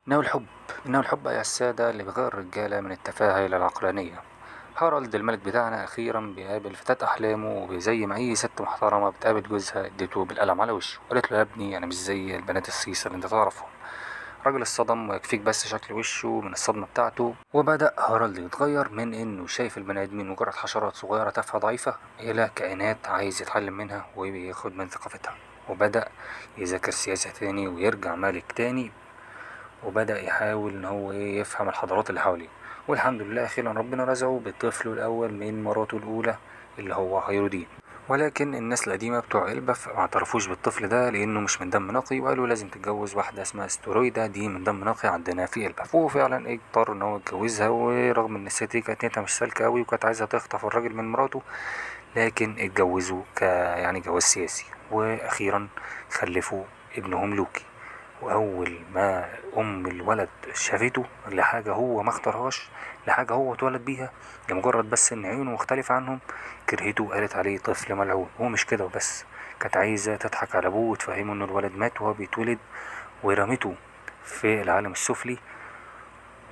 إنه الحب إنه الحب يا السادة اللي بيغير الرجالة من التفاهة إلى العقلانية. هارولد الملك بتاعنا أخيرا بيقابل فتاة أحلامه وزي ما أي ست محترمة بتقابل جوزها اديته بالقلم على وشه وقالت له يا ابني أنا مش زي البنات السيسة اللي أنت تعرفهم. الراجل اتصدم ويكفيك بس شكل وشه من الصدمة بتاعته، وبدأ هارولد يتغير من إنه شايف البني آدمين مجرد حشرات صغيرة تافهة ضعيفة إلى كائنات عايز يتعلم منها وياخد من ثقافتها. وبدأ يذاكر سياسة تاني ويرجع ملك تاني، وبدأ يحاول إن هو يفهم الحضارات اللي حواليه. والحمد لله أخيرا ربنا رزقه بطفله الأول من مراته الأولى اللي هو هيرودين. ولكن الناس القديمة بتوع إلبا ما اعترفوش بالطفل ده لأنه مش من دم نقي، وقالوا لازم تتجوز واحدة اسمها استرويدا دي من دم نقي عندنا في إلبا. وهو فعلا اضطر إن هو يتجوزها، ورغم إن الست دي كانت نيتها مش سالكة أوي وكانت عايزة تخطف الراجل من مراته، لكن اتجوزوا يعني جواز سياسي. وأخيرا خلفوا ابنهم لوكي. وأول ما أم الولد شافته لحاجة هو ما اختارهاش، لحاجة هو اتولد بيها، لمجرد بس إن عيونه مختلفة عنهم، كرهته وقالت عليه طفل ملعون. هو مش كده وبس، كانت عايزة تضحك على أبوه وتفهمه إن الولد مات وهو بيتولد، ورمته في العالم السفلي.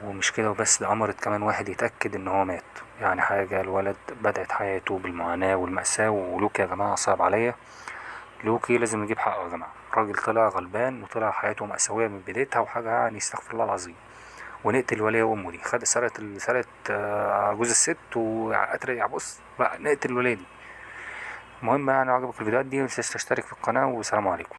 ومش كده وبس، ده أمرت كمان واحد يتأكد إن هو مات. يعني حاجة الولد بدأت حياته بالمعاناة والمأساة. ولوكي يا جماعة صعب عليا، لوكي لازم نجيب حقه يا جماعة. الراجل طلع غلبان وطلع حياته مأساوية من بدايتها وحاجة يعني استغفر الله العظيم. ونقتل ولي أمه دي، خد سرقت جوز الست وقتل. بص بقى نقتل الولية دي. المهم يعني عجبك الفيديوهات دي متنساش تشترك في القناة، والسلام عليكم.